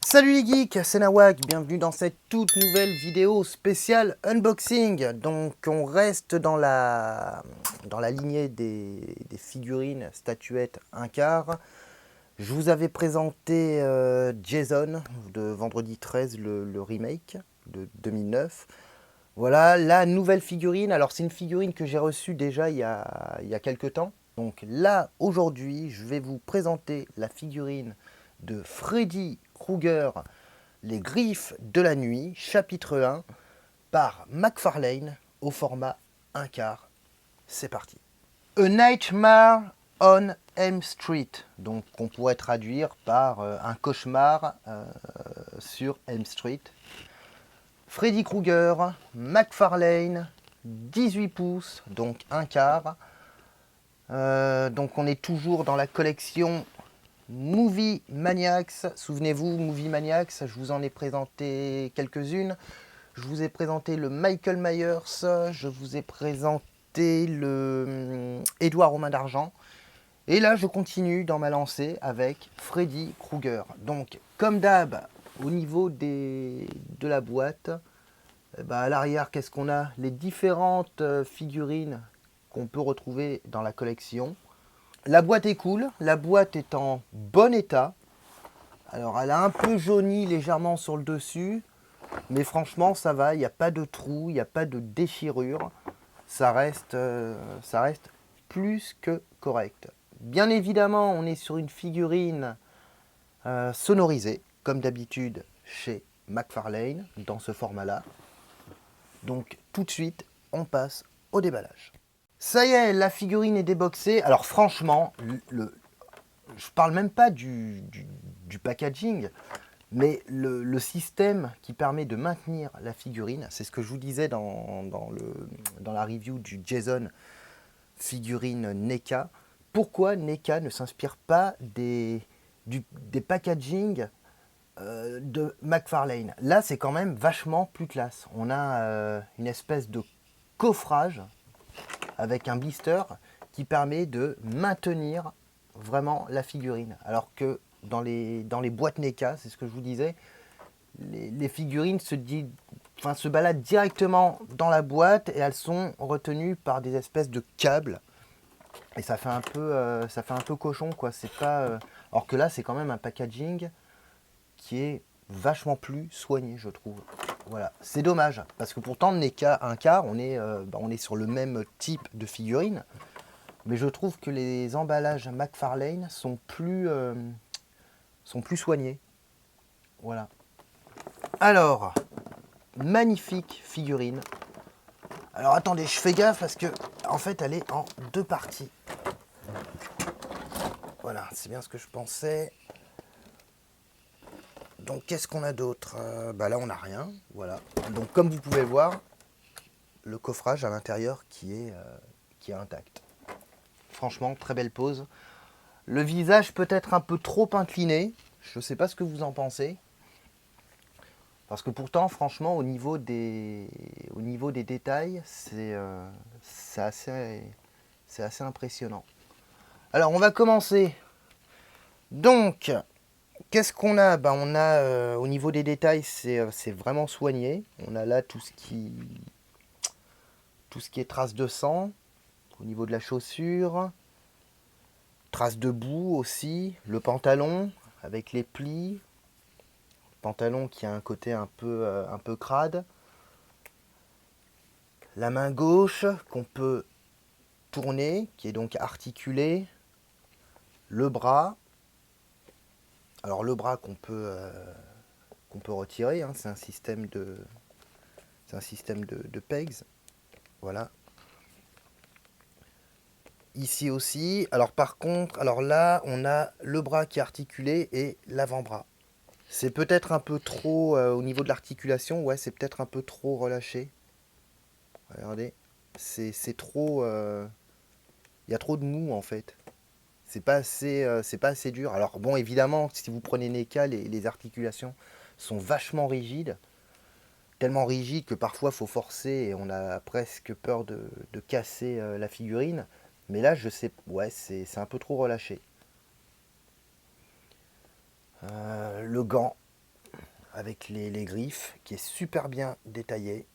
Salut les geeks, c'est Nawak, bienvenue dans cette toute nouvelle vidéo spéciale unboxing. Donc on reste dans la lignée des figurines, statuettes, un quart. Je vous avais présenté Jason de Vendredi 13, le remake de 2009. Voilà la nouvelle figurine. Alors c'est une figurine que j'ai reçue déjà il y a quelques temps. Donc là, aujourd'hui, je vais vous présenter la figurine de Freddy Krueger, Les Griffes de la Nuit, chapitre 1, par McFarlane, au format 1 quart. C'est parti. A Nightmare on Elm Street, donc qu'on pourrait traduire par un cauchemar sur Elm Street. Freddy Krueger, McFarlane, 18 pouces, donc 1 quart. Donc on est toujours dans la collection Movie Maniacs. Souvenez-vous, Movie Maniacs, je vous en ai présenté quelques-unes. Je vous ai présenté le Michael Myers, je vous ai présenté le Édouard aux mains d'argent. Et là, je continue dans ma lancée avec Freddy Krueger. Donc, comme d'hab, au niveau de la boîte, à l'arrière, qu'est-ce qu'on a? Les différentes figurines qu'on peut retrouver dans la collection. La boîte est cool, la boîte est en bon état. Alors, elle a un peu jauni légèrement sur le dessus, mais franchement, ça va, il n'y a pas de trou, il n'y a pas de déchirure. Ça reste plus que correct. Bien évidemment, on est sur une figurine sonorisée, comme d'habitude chez McFarlane, dans ce format-là. Donc tout de suite, on passe au déballage. Ça y est, la figurine est déboxée. Alors franchement, je parle même pas du packaging, mais le système qui permet de maintenir la figurine, c'est ce que je vous disais dans la review du Jason figurine NECA. Pourquoi NECA ne s'inspire pas des packaging de McFarlane? Là, c'est quand même vachement plus classe. On a une espèce de coffrage avec un blister qui permet de maintenir vraiment la figurine. Alors que dans les boîtes NECA, c'est ce que je vous disais, les figurines se baladent directement dans la boîte et elles sont retenues par des espèces de câbles. Et ça fait un peu cochon, quoi. C'est pas, alors que là, c'est quand même un packaging qui est vachement plus soigné, je trouve. Voilà, c'est dommage, parce que pourtant, on n'est qu'à un quart, on est sur le même type de figurine, mais je trouve que les emballages McFarlane sont plus soignés. Voilà. Alors, magnifique figurine. Alors attendez, je fais gaffe parce que en fait, elle est en deux parties. Voilà, c'est bien ce que je pensais. Donc qu'est-ce qu'on a d'autre? Là, on n'a rien. Voilà. Donc comme vous pouvez voir, le coffrage à l'intérieur qui est intact. Franchement, très belle pose. Le visage peut-être un peu trop incliné. Je ne sais pas ce que vous en pensez. Parce que pourtant, franchement, au niveau des détails, c'est assez impressionnant. Alors, on va commencer. Donc, qu'est-ce qu'on a? On a au niveau des détails, c'est vraiment soigné. On a là tout ce qui est traces de sang, au niveau de la chaussure, traces de boue aussi, le pantalon avec les plis, pantalon qui a un côté un peu crade, la main gauche qu'on peut tourner, qui est donc articulée, le bras, alors le bras qu'on peut retirer, hein, c'est un système de pegs, voilà. Ici aussi, alors par contre, alors là, on a le bras qui est articulé et l'avant-bras. C'est peut-être un peu trop, au niveau de l'articulation, ouais, c'est peut-être un peu trop relâché. Regardez, c'est trop, il y a trop de mou en fait. C'est pas assez dur. Alors bon, évidemment, si vous prenez NECA, les articulations sont vachement rigides. Tellement rigides que parfois il faut forcer et on a presque peur de casser la figurine. Mais là, je sais, ouais, c'est un peu trop relâché. Le gant. avec les griffes, qui est super bien détaillé.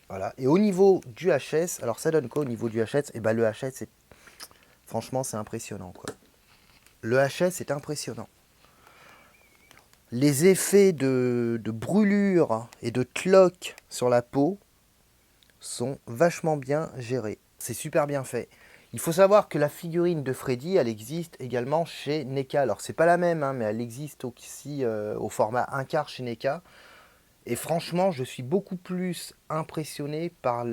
Voilà. Et au niveau du HS, alors ça donne quoi au niveau du HS? Et ben le HS, franchement, c'est impressionnant, quoi. Le HS est impressionnant. Les effets de brûlure et de cloque sur la peau sont vachement bien gérés. C'est super bien fait. Il faut savoir que la figurine de Freddy, elle existe également chez NECA. Alors c'est pas la même, hein, mais elle existe aussi au format 1/4 chez NECA. Et franchement, je suis beaucoup plus impressionné par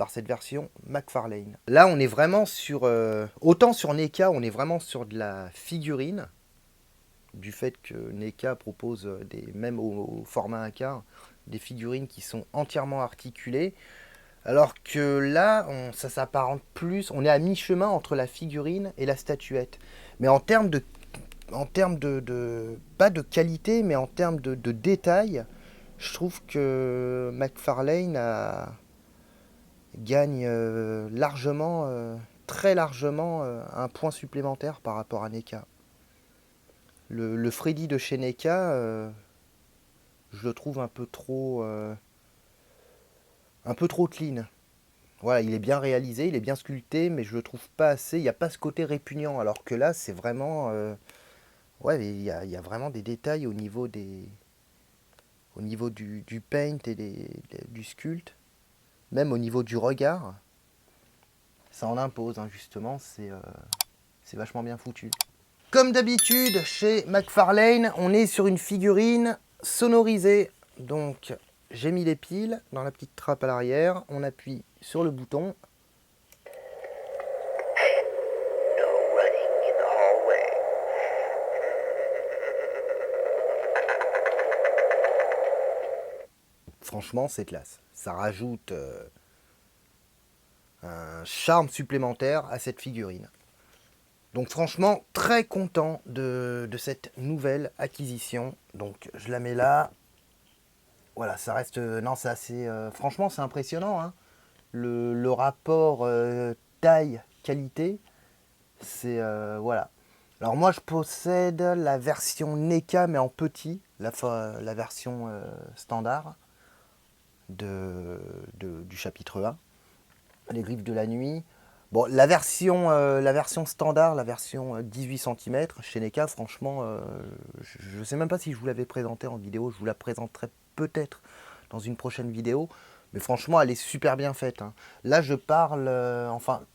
cette version McFarlane. Là, on est vraiment sur... autant sur NECA, on est vraiment sur de la figurine, du fait que NECA propose, même au format 1/4, des figurines qui sont entièrement articulées. Alors que là, ça s'apparente plus, on est à mi-chemin entre la figurine et la statuette. Mais en termes de pas de qualité, mais en termes de détail, je trouve que McFarlane gagne largement, très largement, un point supplémentaire par rapport à NECA. Le Freddy de chez NECA, je le trouve un peu trop clean. Voilà, il est bien réalisé, il est bien sculpté, mais je le trouve pas assez. Il n'y a pas ce côté répugnant, alors que là, c'est vraiment, ouais, il y a vraiment des détails au niveau du paint et du sculpte, même au niveau du regard. Ça en impose, hein, justement. C'est vachement bien foutu. Comme d'habitude, chez McFarlane, on est sur une figurine sonorisée. Donc, j'ai mis les piles dans la petite trappe à l'arrière. On appuie sur le bouton. Franchement, c'est classe. Ça rajoute un charme supplémentaire à cette figurine. Donc franchement, très content de cette nouvelle acquisition. Donc je la mets là. Voilà, ça reste... non, c'est assez... franchement, c'est impressionnant, hein. Le rapport taille-qualité, c'est... voilà. Alors moi, je possède la version NECA, mais en petit. La version standard du chapitre 1. Les griffes de la nuit. Bon, la version standard, la version 18 cm chez NECA, franchement, je ne sais même pas si je vous l'avais présenté en vidéo. Je vous la présenterai peut-être dans une prochaine vidéo. Mais franchement, elle est super bien faite, hein. Là, je parle... enfin,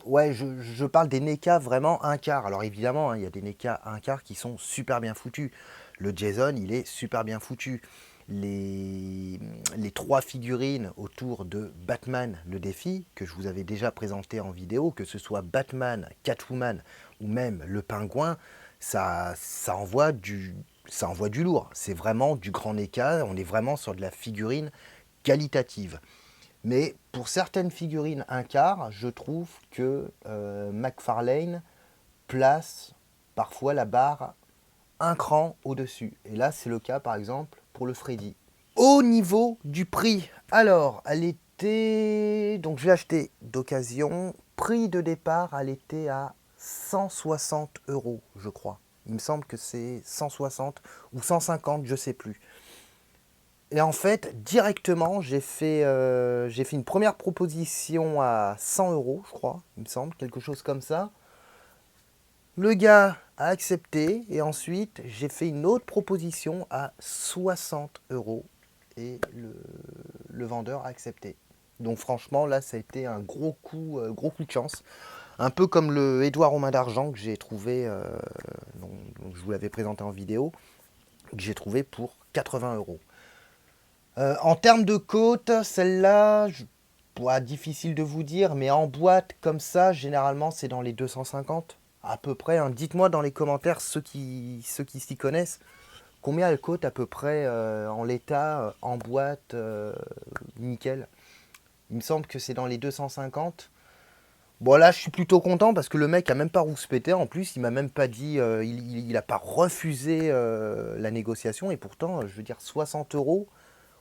ouais, je parle des NECA vraiment 1/4. Alors évidemment, hein, il y a des NECA 1/4 qui sont super bien foutus. Le Jason, il est super bien foutu. Les 3 figurines autour de Batman le défi, que je vous avais déjà présenté en vidéo, que ce soit Batman, Catwoman ou même le Pingouin, ça envoie du lourd. C'est vraiment du grand NECA, on est vraiment sur de la figurine qualitative. Mais pour certaines figurines 1/4, je trouve que McFarlane place parfois la barre un cran au-dessus. Et là, c'est le cas, par exemple, pour le Freddy. Au niveau du prix, alors, elle était... Donc, je l'ai acheté d'occasion. Prix de départ, elle était à 160 €, je crois. Il me semble que c'est 160 ou 150, je sais plus. Et en fait, directement, j'ai fait une première proposition à 100 €, je crois, il me semble, quelque chose comme ça. Le gars a accepté et ensuite j'ai fait une autre proposition à 60 € et le vendeur a accepté. Donc franchement là ça a été un gros coup de chance. Un peu comme le Édouard aux mains d'argent que j'ai trouvé, donc je vous l'avais présenté en vidéo, que j'ai trouvé pour 80 €. En termes de côte, celle-là, difficile de vous dire, mais en boîte comme ça, généralement c'est dans les 250 à peu près, hein. Dites-moi dans les commentaires, ceux qui s'y connaissent, combien elle coûte à peu près en l'état, en boîte, nickel. Il me semble que c'est dans les 250. Bon là je suis plutôt content parce que le mec a même pas rouspété, en plus il m'a même pas dit, il a pas refusé la négociation, et pourtant je veux dire 60 €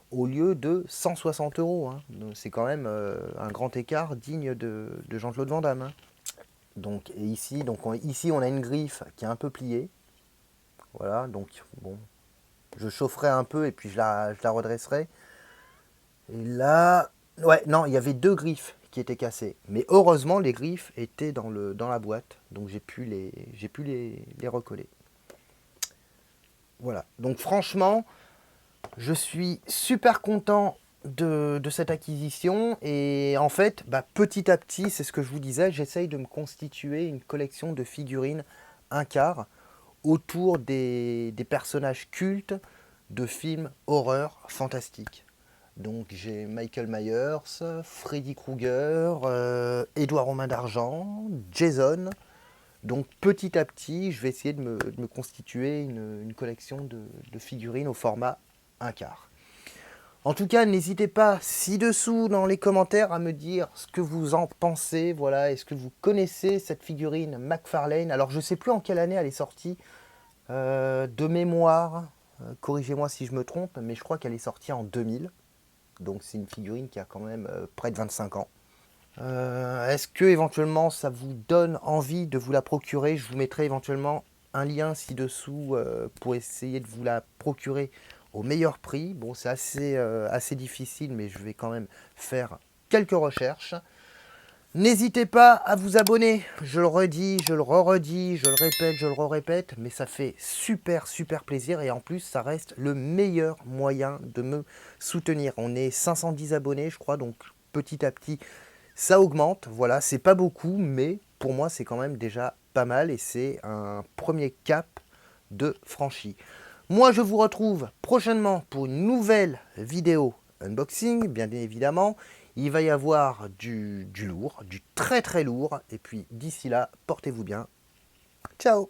au lieu de 160 €, hein. C'est quand même un grand écart digne de Jean-Claude Van Damme, hein. Donc, et ici, ici, on a une griffe qui est un peu pliée. Voilà, donc bon, je chaufferai un peu et puis je la redresserai. Et là, ouais, non, il y avait deux griffes qui étaient cassées. Mais heureusement, les griffes étaient dans la boîte, donc j'ai pu les recoller. Voilà, donc franchement, je suis super content de cette acquisition et en fait, bah, petit à petit, c'est ce que je vous disais, j'essaye de me constituer une collection de figurines un quart autour des personnages cultes de films horreur fantastiques. Donc j'ai Michael Myers, Freddy Krueger, Édouard Romain d'Argent, Jason. Donc petit à petit, je vais essayer de me constituer une collection de figurines au format un quart. En tout cas, n'hésitez pas ci-dessous dans les commentaires à me dire ce que vous en pensez. Voilà, est-ce que vous connaissez cette figurine McFarlane? Alors je ne sais plus en quelle année elle est sortie de mémoire. Corrigez-moi si je me trompe, mais je crois qu'elle est sortie en 2000. Donc c'est une figurine qui a quand même près de 25 ans. Est-ce que éventuellement ça vous donne envie de vous la procurer? Je vous mettrai éventuellement un lien ci-dessous pour essayer de vous la procurer au meilleur prix. Bon, c'est assez difficile, mais je vais quand même faire quelques recherches. N'hésitez pas à vous abonner, je le redis, je le redis, je le répète, je le répète, mais ça fait super plaisir et en plus ça reste le meilleur moyen de me soutenir. On est 510 abonnés je crois, donc petit à petit ça augmente. Voilà, c'est pas beaucoup, mais pour moi c'est quand même déjà pas mal et c'est un premier cap de franchi. Moi je vous retrouve prochainement pour une nouvelle vidéo unboxing, bien évidemment. Il va y avoir du lourd, du très lourd. Et puis d'ici là, portez-vous bien. Ciao!